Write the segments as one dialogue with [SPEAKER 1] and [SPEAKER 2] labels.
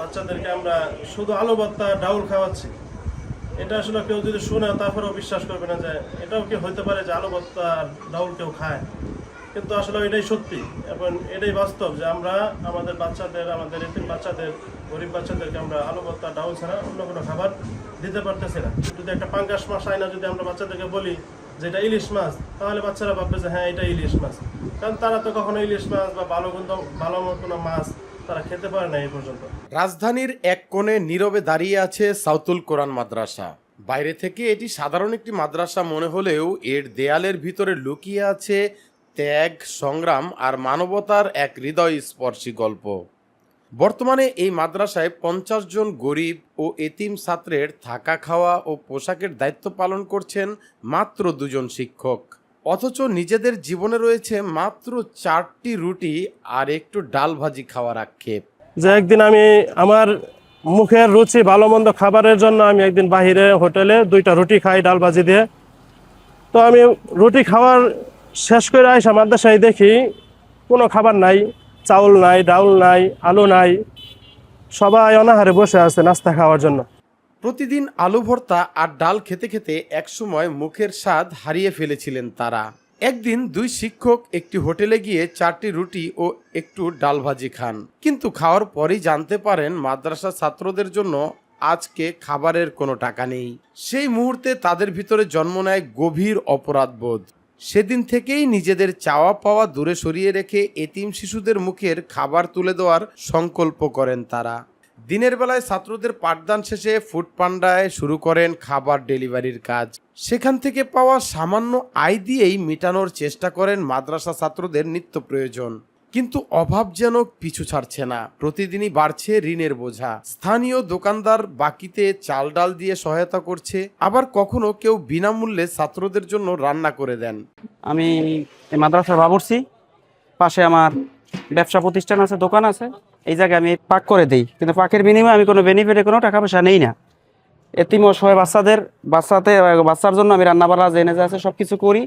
[SPEAKER 1] বাচ্চাদেরকে আমরা শুধু আলু ভর্তা ডাউল খাওয়াচ্ছি। এটা আসলে কেউ যদি শুনে তারপরেও বিশ্বাস করবে না যে এটাও কি হইতে পারে যে আলু ভর্তা ডাউল কেউ খায়। কিন্তু আসলে এটাই সত্যি এবং এটাই বাস্তব যে আমরা আমাদের বাচ্চাদের, আমাদের এতিম বাচ্চাদের, গরিব বাচ্চাদেরকে আমরা আলু ভর্তা ডাউল ছাড়া অন্য কোনো খাবার দিতে পারতেছি না। যদি একটা পাঙ্গাস মাছ আয়না যদি আমরা বাচ্চাদেরকে বলি যে এটা ইলিশ মাছ, তাহলে বাচ্চারা ভাববে যে হ্যাঁ এটা ইলিশ মাছ, কারণ তারা তো কখনো ইলিশ মাছ বা ভালো কোনো মাছ তারা খেতে পারে না এই পর্যন্ত।
[SPEAKER 2] রাজধানীর এক কোণে নীরবে দাঁড়িয়ে আছে সাউতুল কোরআন মাদ্রাসা। বাইরে থেকে এটি সাধারণ একটি মাদ্রাসা মনে হলেও এর দেয়ালের ভিতরে লুকিয়ে আছে ত্যাগ, সংগ্রাম আর মানবতার এক হৃদয়স্পর্শী গল্প। বর্তমানে এই মাদ্রাসায় 50 জন গরিব ও এতিম ছাত্রের থাকা, খাওয়া ও পোশাকের দায়িত্ব পালন করছেন মাত্র 2 জন শিক্ষক। অথচ নিজেদের জীবনে রয়েছে মাত্র 4টি রুটি আর একটু ডাল ভাজি খাওয়ার আক্ষেপ।
[SPEAKER 1] যে একদিন আমি আমার মুখের রুচি ভালো মন্দ খাবারের জন্য আমি একদিন বাহিরে হোটেলে 2টা রুটি খাই ডাল ভাজি দিয়ে। তো আমি রুটি খাওয়ার শেষ করে আইসা মাদ্রাসায় দেখি কোনো খাবার নাই, চাউল নাই, ডাউল নাই, আলু নাই, সবাই অনাহারে বসে আছে নাস্তা খাওয়ার জন্য।
[SPEAKER 2] প্রতিদিন আলু ভর্তা আর ডাল খেতে খেতে একসময় মুখের স্বাদ হারিয়ে ফেলেছিলেন তারা। একদিন 2 শিক্ষক একটি হোটেলে গিয়ে 4টি রুটি ও একটু ডাল ভাজি খান, কিন্তু খাওয়ার পরেই জানতে পারেন মাদ্রাসা ছাত্রদের জন্য আজকে খাবারের কোনো টাকা নেই। সেই মুহূর্তে তাদের ভিতরে জন্ম নেয় গভীর অপরাধবোধ। সেদিন থেকেই নিজেদের চাওয়া পাওয়া দূরে সরিয়ে রেখে এতিম শিশুদের মুখের খাবার তুলে দেওয়ার সংকল্প করেন তারা। দিনের বেলায় ছাত্রদের পাঠদান শেষে ফুড পান্ডায় শুরু করেন খাবার ডেলিভারির কাজ। সেখান থেকে পাওয়া সামান্য আয় দিয়েই মেটানোর চেষ্টা করেন মাদ্রাসা ছাত্রদের নিত্য প্রয়োজন। কিন্তু অভাব যেন পিছু ছাড়ছে না, প্রতিদিনই বাড়ছে ঋণের বোঝা। স্থানীয় দোকানদার বাকিতে চাল ডাল দিয়ে সহায়তা করছে, আবার কখনো কেউ বিনামূল্যে ছাত্রদের জন্য রান্না করে দেন।
[SPEAKER 3] আমি এই মাদ্রাসার বাবুর্চি, পাশে আমার ব্যবসা প্রতিষ্ঠান আছে, দোকান আছে। এই জায়গায় আমি পাক করে দিই, কিন্তু পাকের বিনিময়ে আমি কোনো বেনিফিটে কোনো টাকা পয়সা নেই না। এতিম অসহায় বাচ্চার জন্য আমি রান্নাবাড়া জেনে যা আছে সব কিছু করি।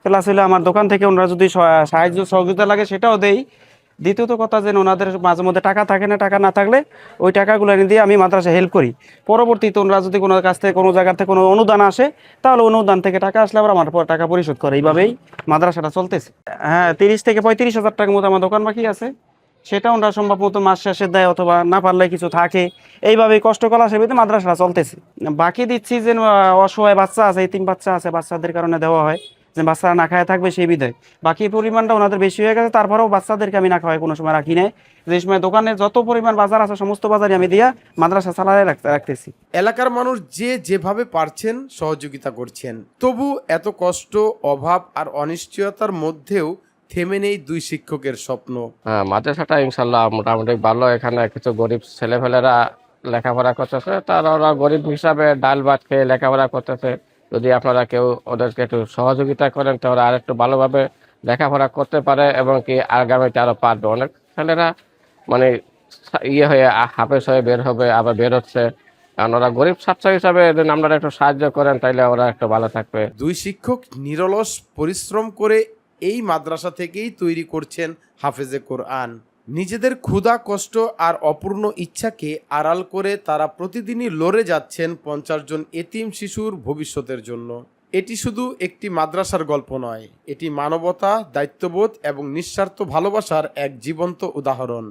[SPEAKER 3] প্লাস হলে আমার দোকান থেকে ওনারা যদি সাহায্য সহযোগিতা লাগে সেটাও দেই। দ্বিতীয়ত কথা যে ওনাদের মাঝে মধ্যে টাকা থাকে না, টাকা না থাকলে ওই টাকাগুলো এনে দিয়ে আমি মাদ্রাসায় হেল্প করি। পরবর্তীতে ওনারা যদি কোনো কাছ থেকে কোনো জায়গা থেকে কোনো অনুদান আসে, তাহলে অনুদান থেকে টাকা আসলে আবার আমার টাকা পরিশোধ করে। এইভাবেই মাদ্রাসাটা চলতেছে। হ্যাঁ, 30 থেকে 35 হাজার টাকার মতো আমার দোকান বাকি আছে, সেটা ওনারা সম্ভব মতো মাস শেষে দেয়, অথবা না পারলে কিছু থাকে। এইভাবেই কষ্ট করা সেভাবে মাদ্রাসাটা চলতেছে। বাকি দিচ্ছি যে অসহায় বাচ্চা আছে, এতিম বাচ্চা আছে, বাচ্চাদের কারণে দেওয়া হয় যে বাচ্চারা না খায় থাকবে সেই বিধায়। বাকি পরিমাণটা ওনাদের বেশি হয়ে গেছে, তারপরেও বাচ্চাদেরকে আমি না খাওয়াই কোনো সময় রাখি নাই। যে সময় দোকানে যত পরিমাণ বাজার আছে সমস্ত বাজারই আমি দিয়া মাদ্রাসা চালায় রাখতেছি।
[SPEAKER 2] এলাকার মানুষ যেভাবে পারছেন সহযোগিতা করছেন, তবু এত কষ্ট, অভাব আর অনিশ্চয়তার মধ্যেও থেমে নেই 2 শিক্ষকের স্বপ্ন।
[SPEAKER 4] হ্যাঁ, মাদ্রাসাটা ইনশাল্লাহ মোটামুটি ভালো। এখানে কিছু গরিব ছেলেপেলেরা লেখাপড়া করতেছে, তারা ওরা গরিব হিসাবে ডাল ভাত খেয়ে লেখাপড়া করতেছে। যদি আপনারা কেউ ওদেরকে একটু সহযোগিতা করেন তো ওরা আর একটু ভালোভাবে লেখাপড়া করতে পারে, এবং কি আগামীতে আরো পারবে। অনেক ছেলেরা মানে হয়ে হাফেজ হয়ে বের হবে, আবার বের হচ্ছে। কারণ ওরা গরিব ছাত্র হিসাবে যদি আপনারা একটু সাহায্য করেন তাহলে ওরা একটু ভালো থাকবে।
[SPEAKER 2] 2 শিক্ষক নিরলস পরিশ্রম করে এই মাদ্রাসা থেকেই তৈরি করছেন হাফেজে কোরআন। নিজেদের ক্ষুধা, কষ্ট আর অপূর্ণ ইচ্ছাকে আড়াল করে তারা প্রতিদিনই লড়ে যাচ্ছেন 50 জন এতিম শিশুর ভবিষ্যতের জন্য। এটি শুধু একটি মাদ্রাসার গল্প নয়, এটি মানবতা, দায়িত্ববোধ এবং নিঃস্বার্থ ভালোবাসার এক জীবন্ত উদাহরণ।